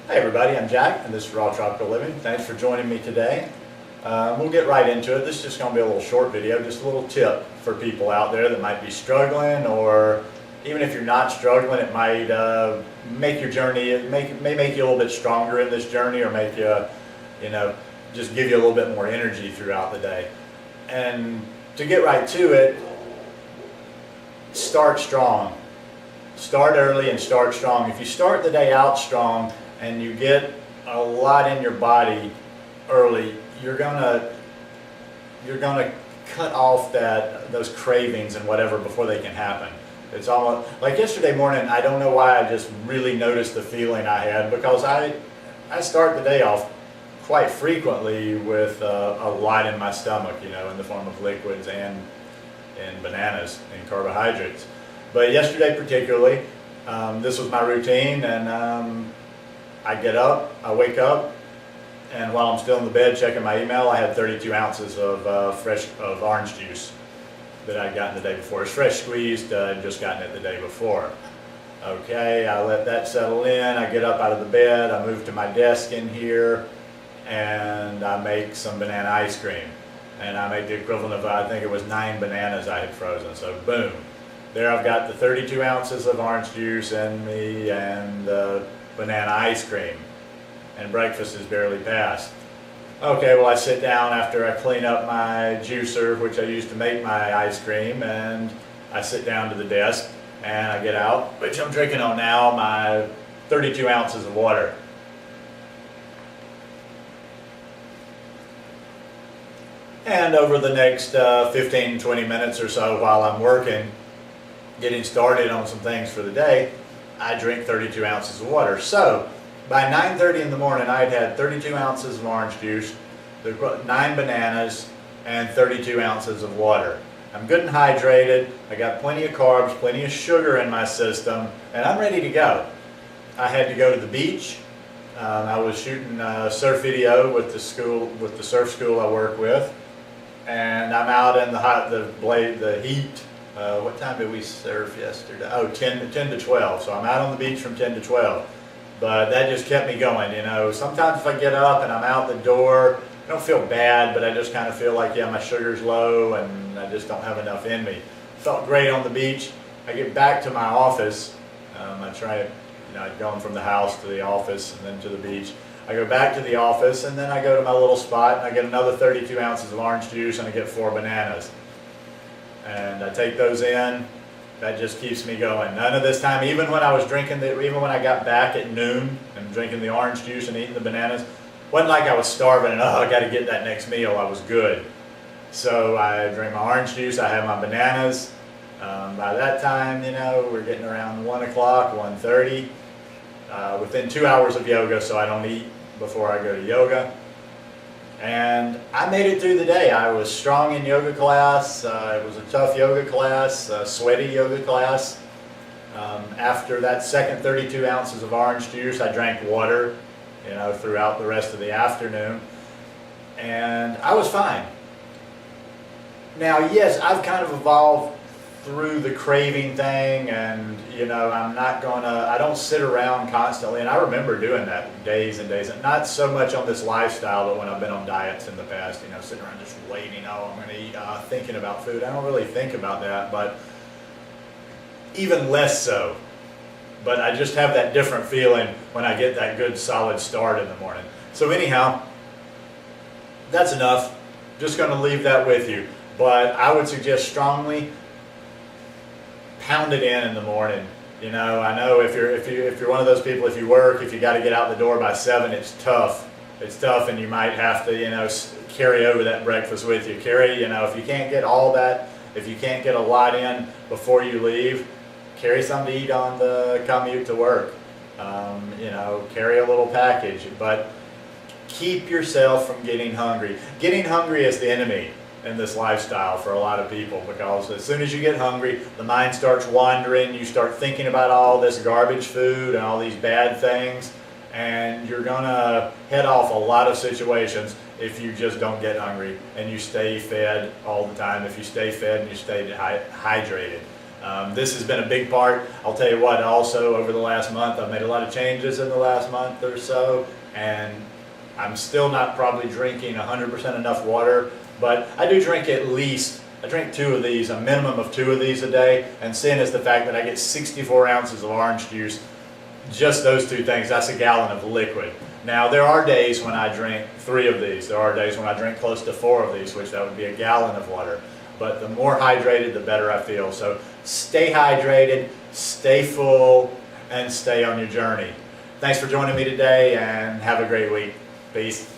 Hey everybody, I'm Jack and this is Raw Tropical Living. Thanks for joining me today. We'll get right into it. This is just going to be a little short video, just a little tip for people out there that might be struggling, or even if you're not struggling, it might make your journey, it may make you a little bit stronger in this journey, or make you, just give you a little bit more energy throughout the day. And to get right to it, start strong. Start early and start strong. If you start the day out strong and you get a lot in your body early, you're gonna cut off those cravings and whatever before they can happen. It's almost like yesterday morning. I don't know why, I just really noticed the feeling I had, because I start the day off quite frequently with a lot in my stomach, in the form of liquids and bananas and carbohydrates. But yesterday particularly, this was my routine, and I get up, I wake up, and while I'm still in the bed checking my email, I had 32 ounces of orange juice that I'd gotten the day before. It's fresh squeezed, I'd just gotten it the day before. Okay, I let that settle in, I get up out of the bed, I move to my desk in here, and I make some banana ice cream. And I make the equivalent of, I think it was 9 bananas I had frozen, so boom. There I've got the 32 ounces of orange juice in me and the banana ice cream. And breakfast is barely past. Okay, well I sit down after I clean up my juicer, which I use to make my ice cream, and I sit down to the desk and I get out, which I'm drinking on now, my 32 ounces of water. And over the next 15-20 minutes or so while I'm working, getting started on some things for the day, I drink 32 ounces of water. So by 9:30 in the morning, I'd had 32 ounces of orange juice, 9 bananas, and 32 ounces of water. I'm good and hydrated, I got plenty of carbs, plenty of sugar in my system, and I'm ready to go. I had to go to the beach. I was shooting a surf video with the surf school I work with, and I'm out in the heat. What time did we surf yesterday? Oh, 10 to 12. So I'm out on the beach from 10 to 12. But that just kept me going, Sometimes if I get up and I'm out the door, I don't feel bad, but I just kind of feel like, yeah, my sugar's low and I just don't have enough in me. Felt great on the beach. I get back to my office. I try, going from the house to the office and then to the beach. I go back to the office, and then I go to my little spot and I get another 32 ounces of orange juice and I get 4 bananas. And I take those in. That just keeps me going. None of this time, even when I was drinking, even when I got back at noon and drinking the orange juice and eating the bananas, wasn't like I was starving and, I got to get that next meal. I was good. So I drink my orange juice, I have my bananas. By that time, we're getting around 1 o'clock, 1:30. Within 2 hours of yoga, so I don't eat before I go to yoga. And I made it through the day. I was strong in yoga class. It was a tough yoga class, a sweaty yoga class. After that second 32 ounces of orange juice, I drank water, throughout the rest of the afternoon. And I was fine. Now, yes, I've kind of evolved through the craving thing, and I don't sit around constantly, and I remember doing that days and days, not so much on this lifestyle, but when I've been on diets in the past, sitting around just waiting, I'm going to eat, thinking about food. I don't really think about that, but even less so. But I just have that different feeling when I get that good solid start in the morning. So anyhow, that's enough. Just going to leave that with you. But I would suggest strongly, pound it in the morning. I know if you're one of those people, if you work, if you got to get out the door by 7, it's tough. It's tough, and you might have to, carry over that breakfast with you. If you can't get all that, if you can't get a lot in before you leave, carry something to eat on the commute to work. Carry a little package, but keep yourself from getting hungry. Getting hungry is the enemy in this lifestyle for a lot of people, because as soon as you get hungry, the mind starts wandering, you start thinking about all this garbage food and all these bad things, and you're gonna head off a lot of situations if you just don't get hungry and you stay fed all the time, if you stay fed and you stay hydrated. This has been a big part. I'll tell you what, also over the last month, I've made a lot of changes in the last month or so, and I'm still not probably drinking 100% enough water, but I do drink I drink 2 of these, a minimum of 2 of these a day, and sin is the fact that I get 64 ounces of orange juice, just those 2 things. That's a gallon of liquid. Now, there are days when I drink 3 of these. There are days when I drink close to 4 of these, which that would be a gallon of water. But the more hydrated, the better I feel. So stay hydrated, stay full, and stay on your journey. Thanks for joining me today, and have a great week. Peace.